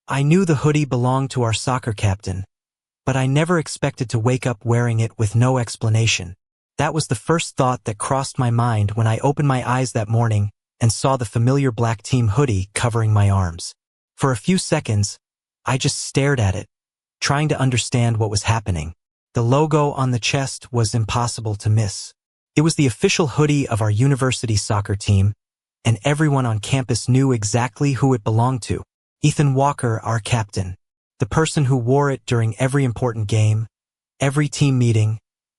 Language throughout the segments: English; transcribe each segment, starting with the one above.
I knew the hoodie belonged to our soccer captain, but I never expected to wake up wearing it with no explanation. That was the first thought that crossed my mind when I opened my eyes that morning and saw the familiar black team hoodie covering my arms. For a few seconds, I just stared at it, trying to understand what was happening. The logo on the chest was impossible to miss. It was the official hoodie of our university soccer team, and everyone on campus knew exactly who it belonged to. Ethan Walker, our captain. The person who wore it during every important game, every team meeting,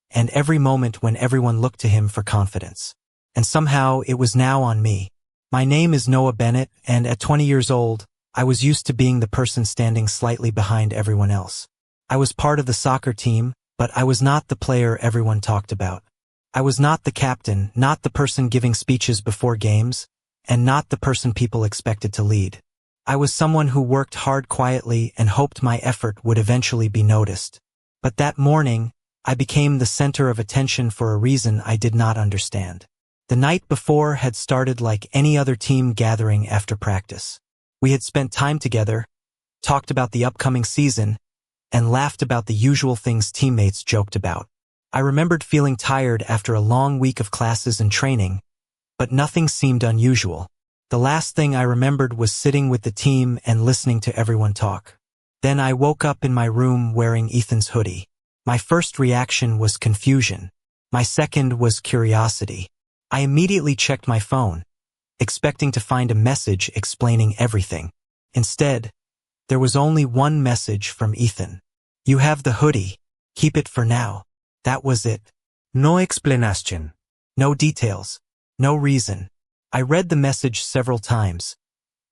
and every moment when everyone looked to him for confidence. And somehow it was now on me. My name is Noah Bennett, and at 20 years old, I was used to being the person standing slightly behind everyone else. I was part of the soccer team, but I was not the player everyone talked about. I was not the captain, not the person giving speeches before games, and not the person people expected to lead. I was someone who worked hard quietly and hoped my effort would eventually be noticed. But that morning, I became the center of attention for a reason I did not understand. The night before had started like any other team gathering after practice. We had spent time together, talked about the upcoming season, and laughed about the usual things teammates joked about. I remembered feeling tired after a long week of classes and training, but nothing seemed unusual. The last thing I remembered was sitting with the team and listening to everyone talk. Then I woke up in my room wearing Ethan's hoodie. My first reaction was confusion. My second was curiosity. I immediately checked my phone, expecting to find a message explaining everything. Instead, there was only one message from Ethan. "You have the hoodie. Keep it for now." That was it. No explanation. No details. No reason. I read the message several times,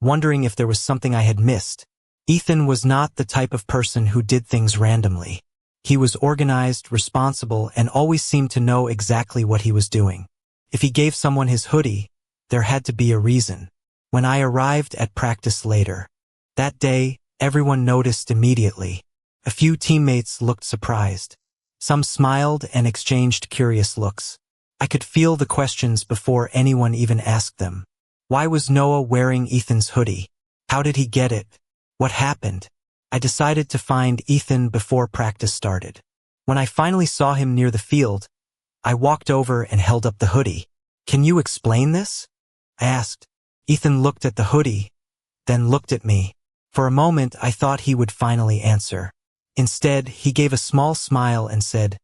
wondering if there was something I had missed. Ethan was not the type of person who did things randomly. He was organized, responsible, and always seemed to know exactly what he was doing. If he gave someone his hoodie, there had to be a reason. When I arrived at practice later, that day, everyone noticed immediately. A few teammates looked surprised. Some smiled and exchanged curious looks. I could feel the questions before anyone even asked them. Why was Noah wearing Ethan's hoodie? How did he get it? What happened? I decided to find Ethan before practice started. When I finally saw him near the field, I walked over and held up the hoodie. "Can you explain this?" I asked. Ethan looked at the hoodie, then looked at me. For a moment, I thought he would finally answer. Instead, he gave a small smile and said,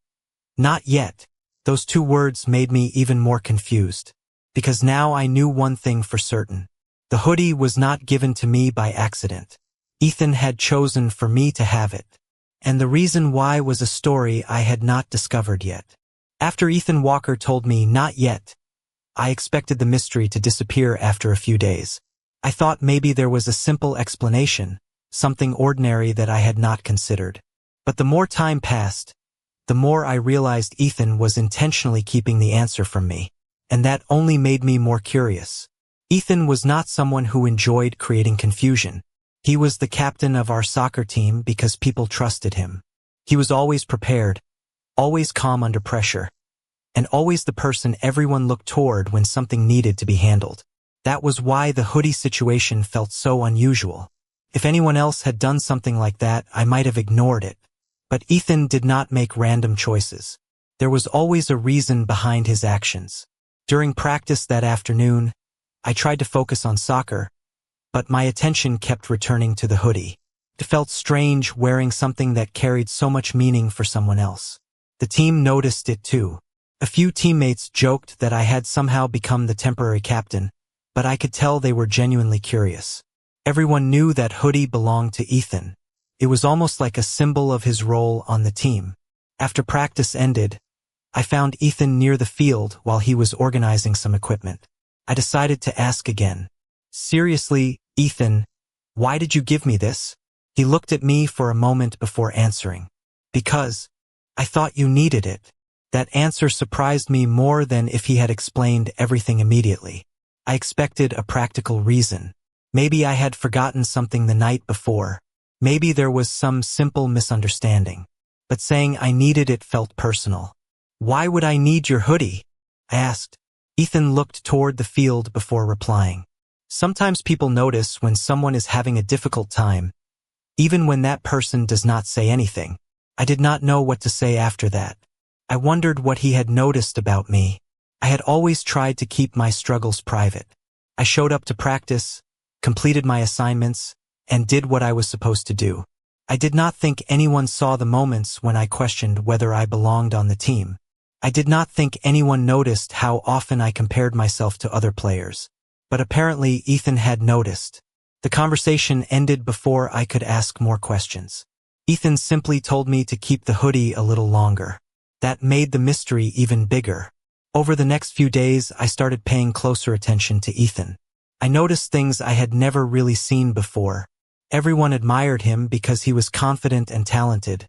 "Not yet." Those two words made me even more confused, because now I knew one thing for certain. The hoodie was not given to me by accident. Ethan had chosen for me to have it. And the reason why was a story I had not discovered yet. After Ethan Walker told me not yet, I expected the mystery to disappear after a few days. I thought maybe there was a simple explanation, something ordinary that I had not considered. But the more time passed, the more I realized Ethan was intentionally keeping the answer from me, and that only made me more curious. Ethan was not someone who enjoyed creating confusion. He was the captain of our soccer team because people trusted him. He was always prepared, always calm under pressure, and always the person everyone looked toward when something needed to be handled. That was why the hoodie situation felt so unusual. If anyone else had done something like that, I might have ignored it. But Ethan did not make random choices. There was always a reason behind his actions. During practice that afternoon, I tried to focus on soccer, but my attention kept returning to the hoodie. It felt strange wearing something that carried so much meaning for someone else. The team noticed it too. A few teammates joked that I had somehow become the temporary captain, but I could tell they were genuinely curious. Everyone knew that hoodie belonged to Ethan. It was almost like a symbol of his role on the team. After practice ended, I found Ethan near the field while he was organizing some equipment. I decided to ask again. "Seriously, Ethan, why did you give me this?" He looked at me for a moment before answering. "Because I thought you needed it." That answer surprised me more than if he had explained everything immediately. I expected a practical reason. Maybe I had forgotten something the night before. Maybe there was some simple misunderstanding. But saying I needed it felt personal. "Why would I need your hoodie?" I asked. Ethan looked toward the field before replying. "Sometimes people notice when someone is having a difficult time, even when that person does not say anything. I did not know what to say after that. I wondered what he had noticed about me. I had always tried to keep my struggles private. I showed up to practice, completed my assignments, and did what I was supposed to do. I did not think anyone saw the moments when I questioned whether I belonged on the team. I did not think anyone noticed how often I compared myself to other players. But apparently Ethan had noticed. The conversation ended before I could ask more questions. Ethan simply told me to keep the hoodie a little longer. That made the mystery even bigger. Over the next few days, I started paying closer attention to Ethan. I noticed things I had never really seen before. Everyone admired him because he was confident and talented,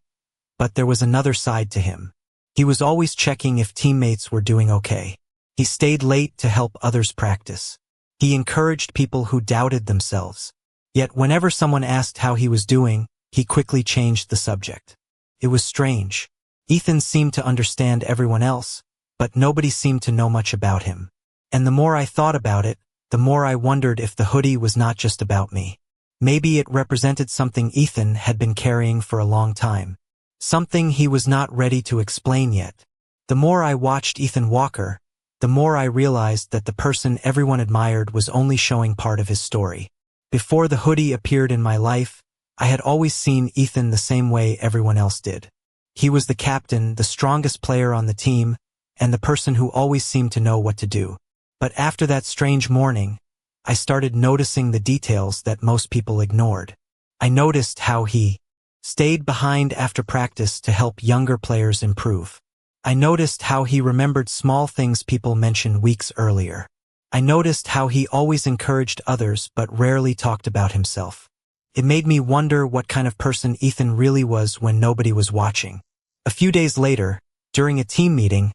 but there was another side to him. He was always checking if teammates were doing okay. He stayed late to help others practice. He encouraged people who doubted themselves. Yet whenever someone asked how he was doing, he quickly changed the subject. It was strange. Ethan seemed to understand everyone else, but nobody seemed to know much about him. And the more I thought about it, the more I wondered if the hoodie was not just about me. Maybe it represented something Ethan had been carrying for a long time. Something he was not ready to explain yet. The more I watched Ethan Walker, the more I realized that the person everyone admired was only showing part of his story. Before the hoodie appeared in my life, I had always seen Ethan the same way everyone else did. He was the captain, the strongest player on the team, and the person who always seemed to know what to do. But after that strange morning, I started noticing the details that most people ignored. I noticed how he stayed behind after practice to help younger players improve. I noticed how he remembered small things people mentioned weeks earlier. I noticed how he always encouraged others but rarely talked about himself. It made me wonder what kind of person Ethan really was when nobody was watching. A few days later, during a team meeting,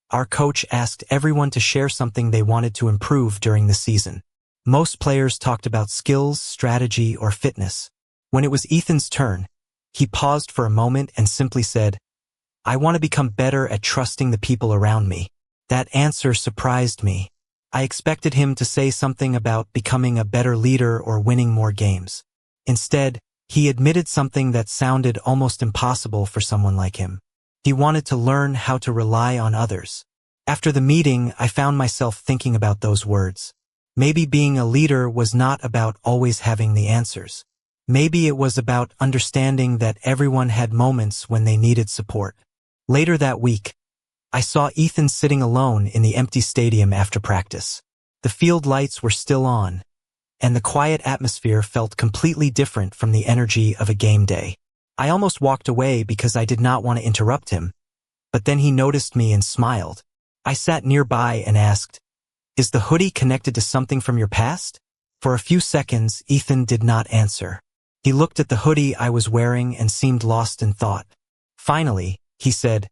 our coach asked everyone to share something they wanted to improve during the season. Most players talked about skills, strategy, or fitness. When it was Ethan's turn, he paused for a moment and simply said, "I want to become better at trusting the people around me." That answer surprised me. I expected him to say something about becoming a better leader or winning more games. Instead, he admitted something that sounded almost impossible for someone like him. He wanted to learn how to rely on others. After the meeting, I found myself thinking about those words. Maybe being a leader was not about always having the answers. Maybe it was about understanding that everyone had moments when they needed support. Later that week, I saw Ethan sitting alone in the empty stadium after practice. The field lights were still on, and the quiet atmosphere felt completely different from the energy of a game day. I almost walked away because I did not want to interrupt him, but then he noticed me and smiled. I sat nearby and asked, "Is the hoodie connected to something from your past?" For a few seconds, Ethan did not answer. He looked at the hoodie I was wearing and seemed lost in thought. Finally, he said,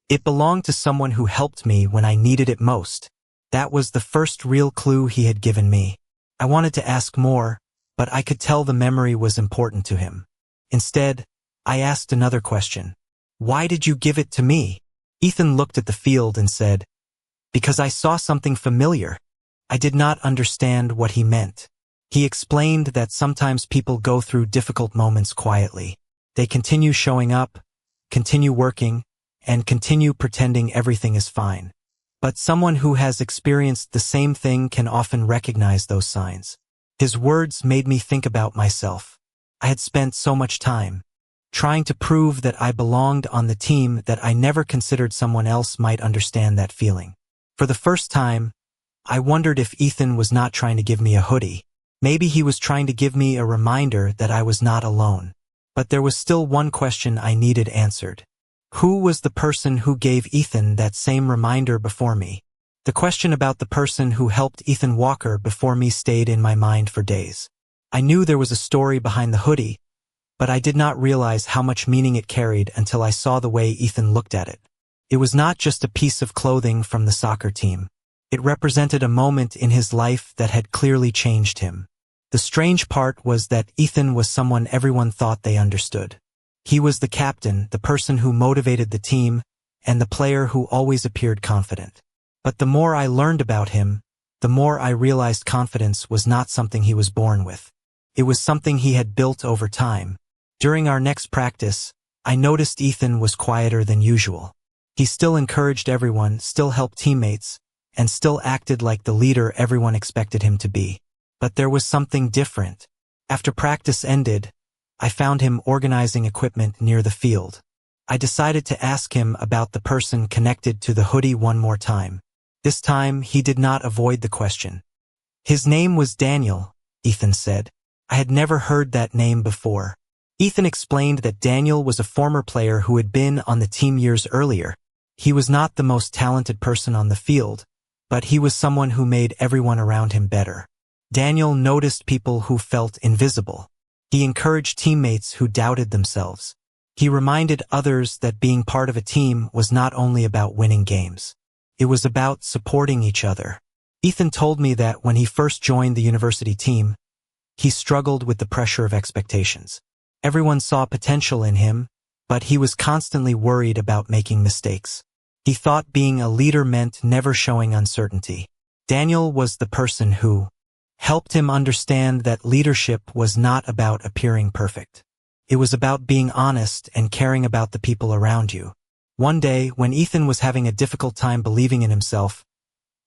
"It belonged to someone who helped me when I needed it most." That was the first real clue he had given me. I wanted to ask more, but I could tell the memory was important to him. Instead, I asked another question. "Why did you give it to me?" Ethan looked at the field and said, "Because I saw something familiar." I did not understand what he meant. He explained that sometimes people go through difficult moments quietly. They continue showing up, continue working, and continue pretending everything is fine. But someone who has experienced the same thing can often recognize those signs. His words made me think about myself. I had spent so much time trying to prove that I belonged on the team that I never considered someone else might understand that feeling. For the first time, I wondered if Ethan was not trying to give me a hoodie. Maybe he was trying to give me a reminder that I was not alone. But there was still one question I needed answered. Who was the person who gave Ethan that same reminder before me? The question about the person who helped Ethan Walker before me stayed in my mind for days. I knew there was a story behind the hoodie, but I did not realize how much meaning it carried until I saw the way Ethan looked at it. It was not just a piece of clothing from the soccer team. It represented a moment in his life that had clearly changed him. The strange part was that Ethan was someone everyone thought they understood. He was the captain, the person who motivated the team, and the player who always appeared confident. But the more I learned about him, the more I realized confidence was not something he was born with. It was something he had built over time. During our next practice, I noticed Ethan was quieter than usual. He still encouraged everyone, still helped teammates, and still acted like the leader everyone expected him to be. But there was something different. After practice ended, I found him organizing equipment near the field. I decided to ask him about the person connected to the hoodie one more time. This time, he did not avoid the question. His name was Daniel, Ethan said. I had never heard that name before. Ethan explained that Daniel was a former player who had been on the team years earlier. He was not the most talented person on the field, but he was someone who made everyone around him better. Daniel noticed people who felt invisible. He encouraged teammates who doubted themselves. He reminded others that being part of a team was not only about winning games. It was about supporting each other. Ethan told me that when he first joined the university team, he struggled with the pressure of expectations. Everyone saw potential in him, but he was constantly worried about making mistakes. He thought being a leader meant never showing uncertainty. Daniel was the person who helped him understand that leadership was not about appearing perfect. It was about being honest and caring about the people around you. One day, when Ethan was having a difficult time believing in himself,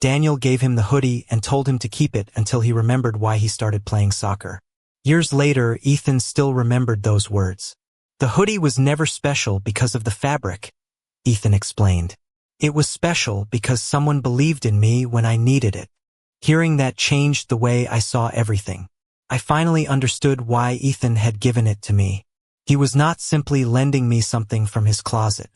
Daniel gave him the hoodie and told him to keep it until he remembered why he started playing soccer. Years later, Ethan still remembered those words. The hoodie was never special because of the fabric, Ethan explained. It was special because someone believed in me when I needed it. Hearing that changed the way I saw everything. I finally understood why Ethan had given it to me. He was not simply lending me something from his closet.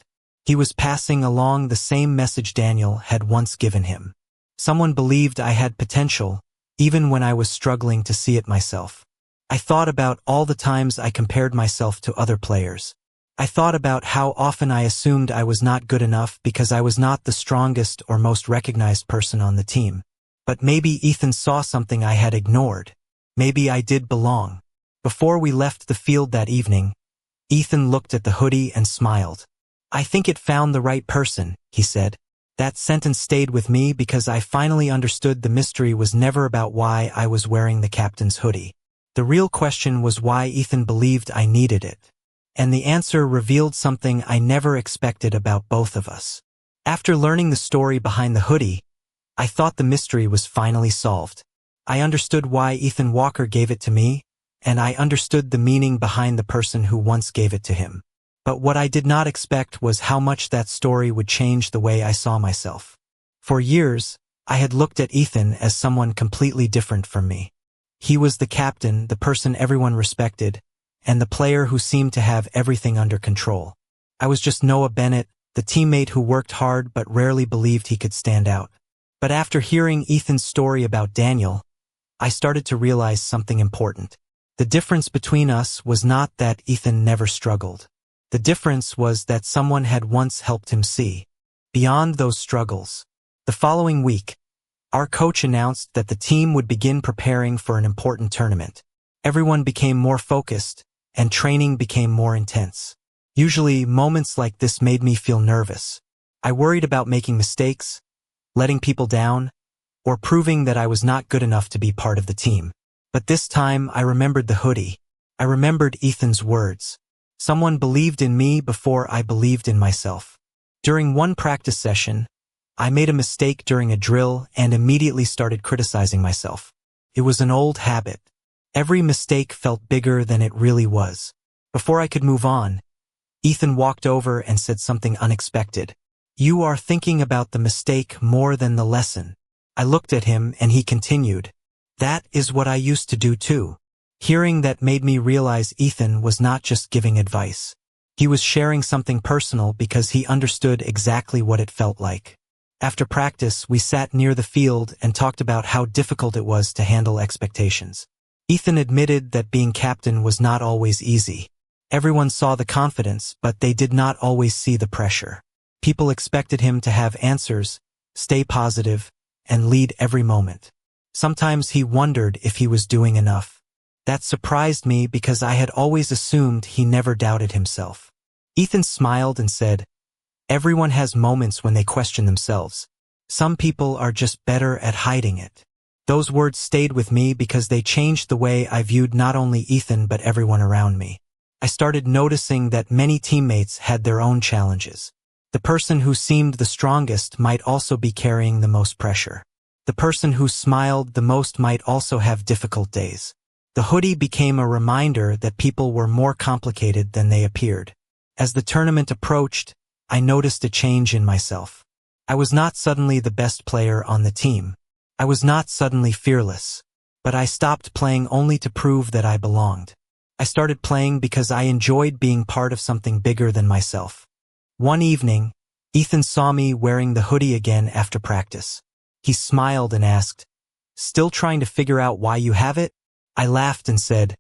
He was passing along the same message Daniel had once given him. Someone believed I had potential, even when I was struggling to see it myself. I thought about all the times I compared myself to other players. I thought about how often I assumed I was not good enough because I was not the strongest or most recognized person on the team. But maybe Ethan saw something I had ignored. Maybe I did belong. Before we left the field that evening, Ethan looked at the hoodie and smiled. I think it found the right person, he said. That sentence stayed with me because I finally understood the mystery was never about why I was wearing the captain's hoodie. The real question was why Ethan believed I needed it. And the answer revealed something I never expected about both of us. After learning the story behind the hoodie, I thought the mystery was finally solved. I understood why Ethan Walker gave it to me, and I understood the meaning behind the person who once gave it to him. But what I did not expect was how much that story would change the way I saw myself. For years, I had looked at Ethan as someone completely different from me. He was the captain, the person everyone respected, and the player who seemed to have everything under control. I was just Noah Bennett, the teammate who worked hard but rarely believed he could stand out. But after hearing Ethan's story about Daniel, I started to realize something important. The difference between us was not that Ethan never struggled. The difference was that someone had once helped him see beyond those struggles. The following week, our coach announced that the team would begin preparing for an important tournament. Everyone became more focused, and training became more intense. Usually, moments like this made me feel nervous. I worried about making mistakes, letting people down, or proving that I was not good enough to be part of the team. But this time, I remembered the hoodie. I remembered Ethan's words. Someone believed in me before I believed in myself. During one practice session, I made a mistake during a drill and immediately started criticizing myself. It was an old habit. Every mistake felt bigger than it really was. Before I could move on, Ethan walked over and said something unexpected. You are thinking about the mistake more than the lesson. I looked at him and he continued. That is what I used to do too. Hearing that made me realize Ethan was not just giving advice. He was sharing something personal because he understood exactly what it felt like. After practice, we sat near the field and talked about how difficult it was to handle expectations. Ethan admitted that being captain was not always easy. Everyone saw the confidence, but they did not always see the pressure. People expected him to have answers, stay positive, and lead every moment. Sometimes he wondered if he was doing enough. That surprised me because I had always assumed he never doubted himself. Ethan smiled and said, Everyone has moments when they question themselves. Some people are just better at hiding it. Those words stayed with me because they changed the way I viewed not only Ethan but everyone around me. I started noticing that many teammates had their own challenges. The person who seemed the strongest might also be carrying the most pressure. The person who smiled the most might also have difficult days. The hoodie became a reminder that people were more complicated than they appeared. As the tournament approached, I noticed a change in myself. I was not suddenly the best player on the team. I was not suddenly fearless. But I stopped playing only to prove that I belonged. I started playing because I enjoyed being part of something bigger than myself. One evening, Ethan saw me wearing the hoodie again after practice. He smiled and asked, "Still trying to figure out why you have it?" I laughed and said,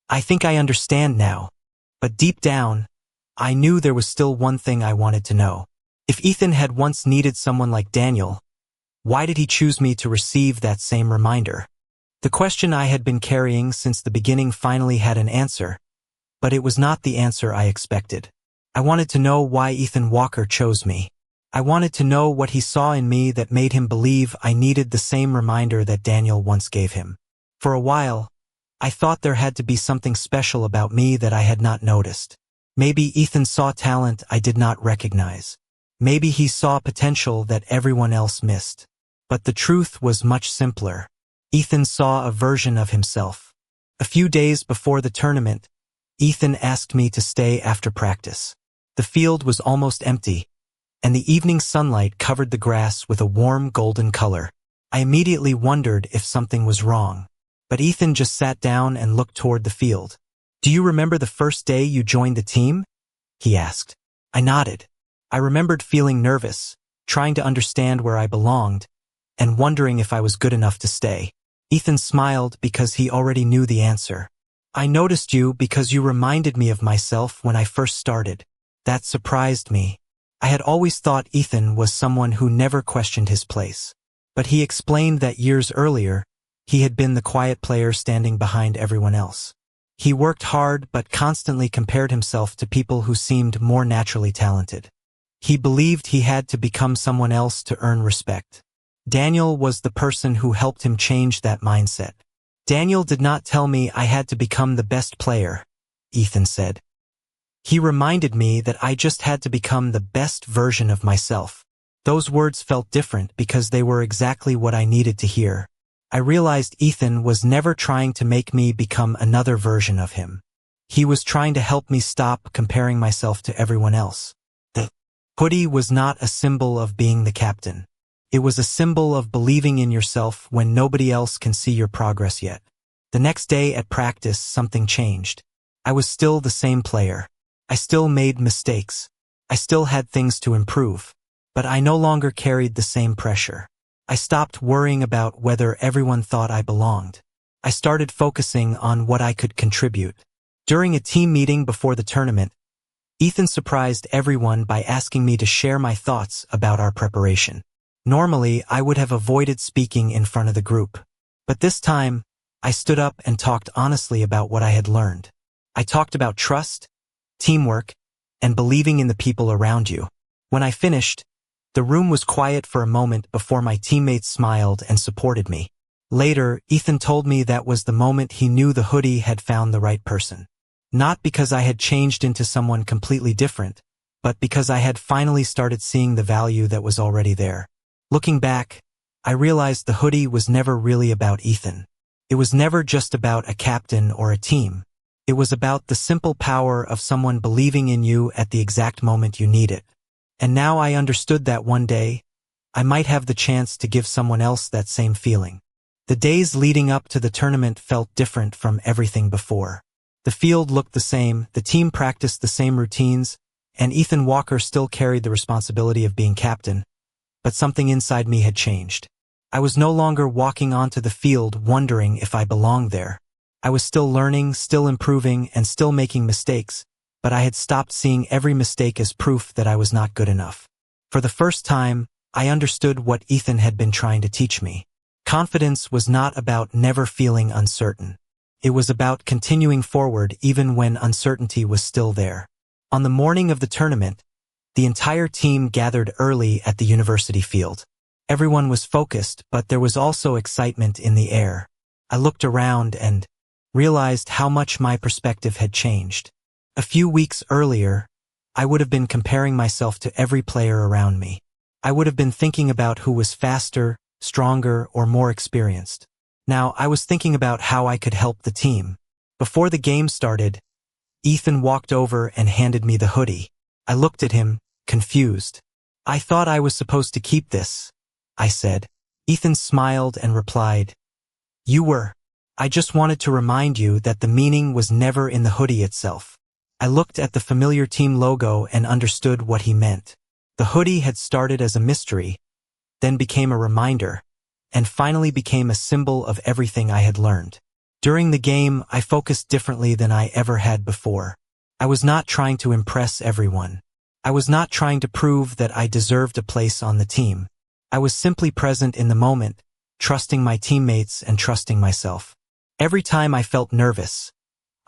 "I think I understand now." But deep down, I knew there was still one thing I wanted to know. If Ethan had once needed someone like Daniel, why did he choose me to receive that same reminder? The question I had been carrying since the beginning finally had an answer, but it was not the answer I expected. I wanted to know why Ethan Walker chose me. I wanted to know what he saw in me that made him believe I needed the same reminder that Daniel once gave him. For a while, I thought there had to be something special about me that I had not noticed. Maybe Ethan saw talent I did not recognize. Maybe he saw potential that everyone else missed. But the truth was much simpler. Ethan saw a version of himself. A few days before the tournament, Ethan asked me to stay after practice. The field was almost empty, and the evening sunlight covered the grass with a warm golden color. I immediately wondered if something was wrong. But Ethan just sat down and looked toward the field. "Do you remember the first day you joined the team?" he asked. I nodded. I remembered feeling nervous, trying to understand where I belonged, and wondering if I was good enough to stay. Ethan smiled because he already knew the answer. "I noticed you because you reminded me of myself when I first started." That surprised me. I had always thought Ethan was someone who never questioned his place. But he explained that years earlier, he had been the quiet player standing behind everyone else. He worked hard but constantly compared himself to people who seemed more naturally talented. He believed he had to become someone else to earn respect. Daniel was the person who helped him change that mindset. "Daniel did not tell me I had to become the best player," Ethan said. "He reminded me that I just had to become the best version of myself." Those words felt different because they were exactly what I needed to hear. I realized Ethan was never trying to make me become another version of him. He was trying to help me stop comparing myself to everyone else. The hoodie was not a symbol of being the captain. It was a symbol of believing in yourself when nobody else can see your progress yet. The next day at practice, something changed. I was still the same player. I still made mistakes. I still had things to improve. But I no longer carried the same pressure. I stopped worrying about whether everyone thought I belonged. I started focusing on what I could contribute. During a team meeting before the tournament, Ethan surprised everyone by asking me to share my thoughts about our preparation. Normally, I would have avoided speaking in front of the group. But this time, I stood up and talked honestly about what I had learned. I talked about trust, teamwork, and believing in the people around you. When I finished, the room was quiet for a moment before my teammates smiled and supported me. Later, Ethan told me that was the moment he knew the hoodie had found the right person. Not because I had changed into someone completely different, but because I had finally started seeing the value that was already there. Looking back, I realized the hoodie was never really about Ethan. It was never just about a captain or a team. It was about the simple power of someone believing in you at the exact moment you need it. And now I understood that one day, I might have the chance to give someone else that same feeling. The days leading up to the tournament felt different from everything before. The field looked the same, the team practiced the same routines, and Ethan Walker still carried the responsibility of being captain. But something inside me had changed. I was no longer walking onto the field wondering if I belonged there. I was still learning, still improving, and still making mistakes, but I had stopped seeing every mistake as proof that I was not good enough. For the first time, I understood what Ethan had been trying to teach me. Confidence was not about never feeling uncertain. It was about continuing forward even when uncertainty was still there. On the morning of the tournament, the entire team gathered early at the university field. Everyone was focused, but there was also excitement in the air. I looked around and realized how much my perspective had changed. A few weeks earlier, I would have been comparing myself to every player around me. I would have been thinking about who was faster, stronger, or more experienced. Now, I was thinking about how I could help the team. Before the game started, Ethan walked over and handed me the hoodie. I looked at him, confused. "I thought I was supposed to keep this," I said. Ethan smiled and replied, "You were. I just wanted to remind you that the meaning was never in the hoodie itself." I looked at the familiar team logo and understood what he meant. The hoodie had started as a mystery, then became a reminder, and finally became a symbol of everything I had learned. During the game, I focused differently than I ever had before. I was not trying to impress everyone. I was not trying to prove that I deserved a place on the team. I was simply present in the moment, trusting my teammates and trusting myself. Every time I felt nervous,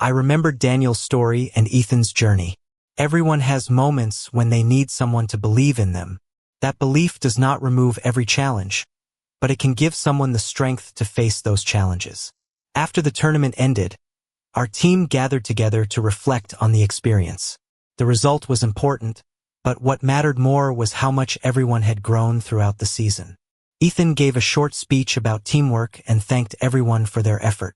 I remembered Daniel's story and Ethan's journey. Everyone has moments when they need someone to believe in them. That belief does not remove every challenge, but it can give someone the strength to face those challenges. After the tournament ended, our team gathered together to reflect on the experience. The result was important, but what mattered more was how much everyone had grown throughout the season. Ethan gave a short speech about teamwork and thanked everyone for their effort.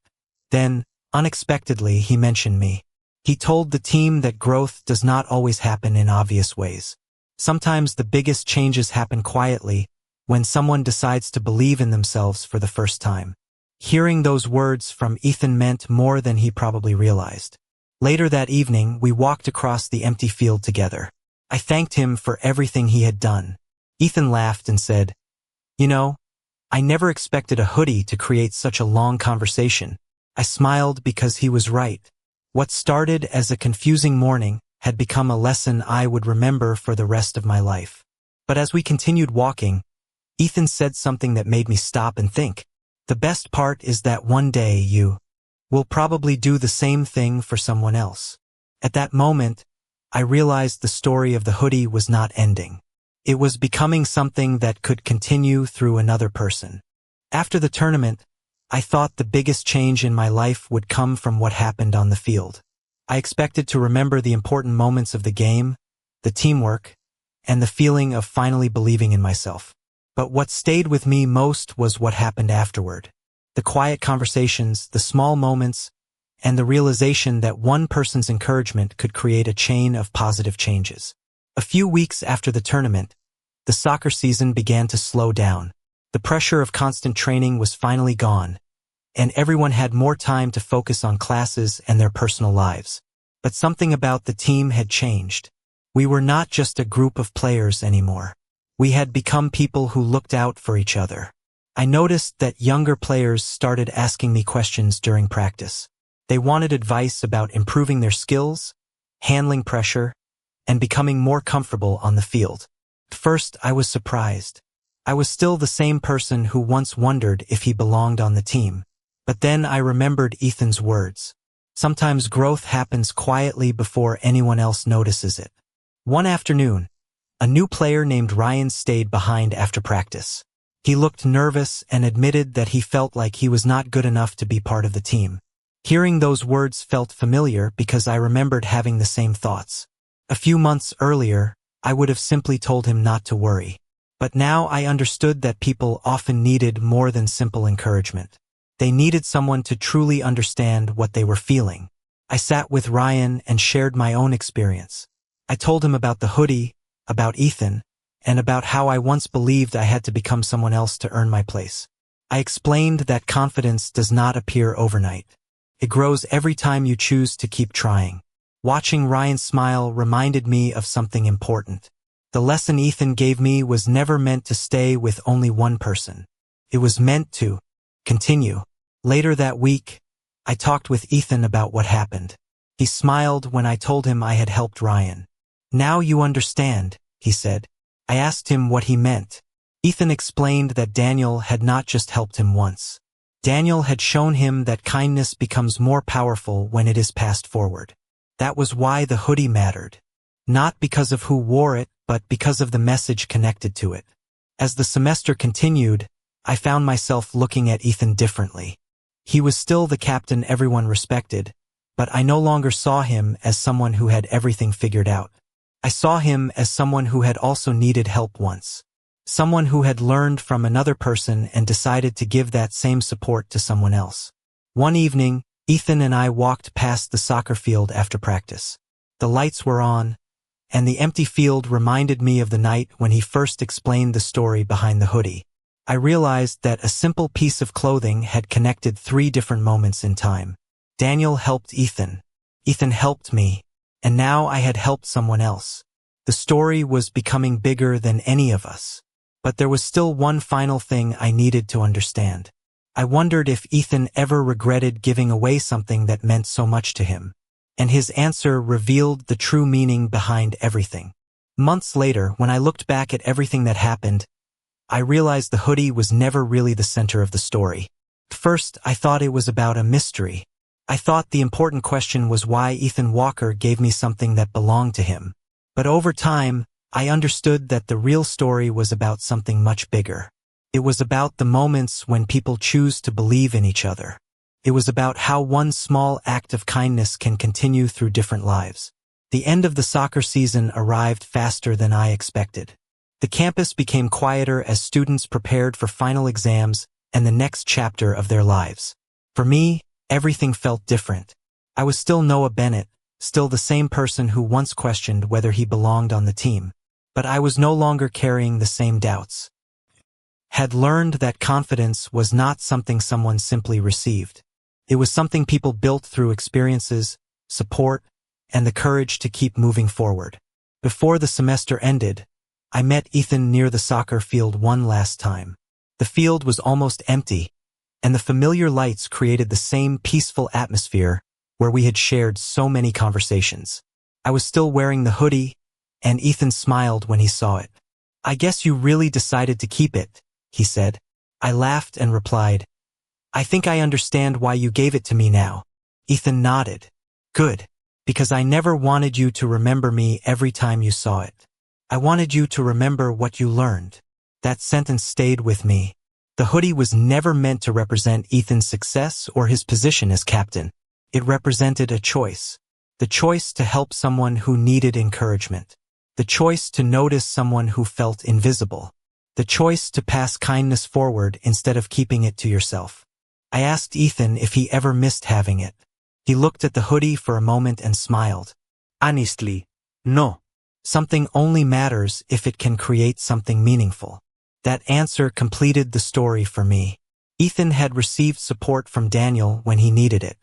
Then, unexpectedly, he mentioned me. He told the team that growth does not always happen in obvious ways. Sometimes the biggest changes happen quietly, when someone decides to believe in themselves for the first time. Hearing those words from Ethan meant more than he probably realized. Later that evening, we walked across the empty field together. I thanked him for everything he had done. Ethan laughed and said, "You know, I never expected a hoodie to create such a long conversation." I smiled because he was right. What started as a confusing morning had become a lesson I would remember for the rest of my life. But as we continued walking, Ethan said something that made me stop and think. "The best part is that one day you will probably do the same thing for someone else." At that moment, I realized the story of the hoodie was not ending. It was becoming something that could continue through another person. After the tournament, I thought the biggest change in my life would come from what happened on the field. I expected to remember the important moments of the game, the teamwork, and the feeling of finally believing in myself. But what stayed with me most was what happened afterward. The quiet conversations, the small moments, and the realization that one person's encouragement could create a chain of positive changes. A few weeks after the tournament, the soccer season began to slow down. The pressure of constant training was finally gone, and everyone had more time to focus on classes and their personal lives. But something about the team had changed. We were not just a group of players anymore. We had become people who looked out for each other. I noticed that younger players started asking me questions during practice. They wanted advice about improving their skills, handling pressure, and becoming more comfortable on the field. At first, I was surprised. I was still the same person who once wondered if he belonged on the team. But then I remembered Ethan's words. Sometimes growth happens quietly before anyone else notices it. One afternoon, a new player named Ryan stayed behind after practice. He looked nervous and admitted that he felt like he was not good enough to be part of the team. Hearing those words felt familiar because I remembered having the same thoughts. A few months earlier, I would have simply told him not to worry. But now I understood that people often needed more than simple encouragement. They needed someone to truly understand what they were feeling. I sat with Ryan and shared my own experience. I told him about the hoodie, about Ethan, and about how I once believed I had to become someone else to earn my place. I explained that confidence does not appear overnight. It grows every time you choose to keep trying. Watching Ryan smile reminded me of something important. The lesson Ethan gave me was never meant to stay with only one person. It was meant to continue. Later that week, I talked with Ethan about what happened. He smiled when I told him I had helped Ryan. "Now you understand," he said. I asked him what he meant. Ethan explained that Daniel had not just helped him once. Daniel had shown him that kindness becomes more powerful when it is passed forward. That was why the hoodie mattered. Not because of who wore it, but because of the message connected to it. As the semester continued, I found myself looking at Ethan differently. He was still the captain everyone respected, but I no longer saw him as someone who had everything figured out. I saw him as someone who had also needed help once. Someone who had learned from another person and decided to give that same support to someone else. One evening, Ethan and I walked past the soccer field after practice. The lights were on, and the empty field reminded me of the night when he first explained the story behind the hoodie. I realized that a simple piece of clothing had connected 3 different moments in time. Daniel helped Ethan. Ethan helped me, and now I had helped someone else. The story was becoming bigger than any of us. But there was still one final thing I needed to understand. I wondered if Ethan ever regretted giving away something that meant so much to him. And his answer revealed the true meaning behind everything. Months later, when I looked back at everything that happened, I realized the hoodie was never really the center of the story. At first, I thought it was about a mystery. I thought the important question was why Ethan Walker gave me something that belonged to him. But over time, I understood that the real story was about something much bigger. It was about the moments when people choose to believe in each other. It was about how one small act of kindness can continue through different lives. The end of the soccer season arrived faster than I expected. The campus became quieter as students prepared for final exams and the next chapter of their lives. For me, everything felt different. I was still Noah Bennett, still the same person who once questioned whether he belonged on the team. But I was no longer carrying the same doubts. Had learned that confidence was not something someone simply received. It was something people built through experiences, support, and the courage to keep moving forward. Before the semester ended, I met Ethan near the soccer field one last time. The field was almost empty, and the familiar lights created the same peaceful atmosphere where we had shared so many conversations. I was still wearing the hoodie, and Ethan smiled when he saw it. "I guess you really decided to keep it," he said. I laughed and replied, "I think I understand why you gave it to me now." Ethan nodded. "Good, because I never wanted you to remember me every time you saw it. I wanted you to remember what you learned." That sentence stayed with me. The hoodie was never meant to represent Ethan's success or his position as captain. It represented a choice. The choice to help someone who needed encouragement. The choice to notice someone who felt invisible. The choice to pass kindness forward instead of keeping it to yourself. I asked Ethan if he ever missed having it. He looked at the hoodie for a moment and smiled. "Honestly, no. Something only matters if it can create something meaningful." That answer completed the story for me. Ethan had received support from Daniel when he needed it.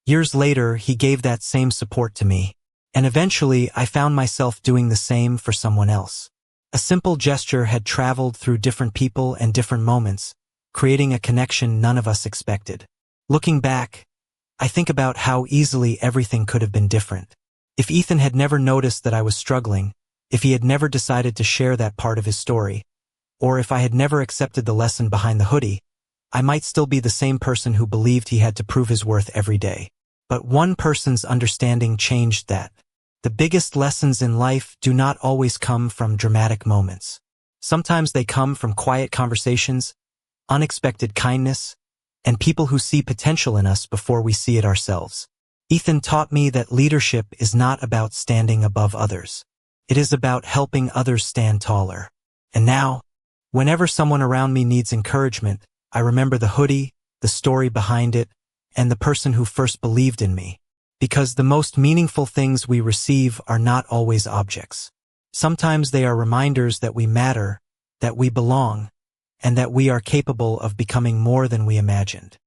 Years later, he gave that same support to me. And eventually, I found myself doing the same for someone else. A simple gesture had traveled through different people and different moments, creating a connection none of us expected. Looking back, I think about how easily everything could have been different. If Ethan had never noticed that I was struggling, if he had never decided to share that part of his story, or if I had never accepted the lesson behind the hoodie, I might still be the same person who believed he had to prove his worth every day. But one person's understanding changed that. The biggest lessons in life do not always come from dramatic moments. Sometimes they come from quiet conversations, unexpected kindness, and people who see potential in us before we see it ourselves. Ethan taught me that leadership is not about standing above others. It is about helping others stand taller. And now, whenever someone around me needs encouragement, I remember the hoodie, the story behind it, and the person who first believed in me. Because the most meaningful things we receive are not always objects. Sometimes they are reminders that we matter, that we belong, and that we are capable of becoming more than we imagined.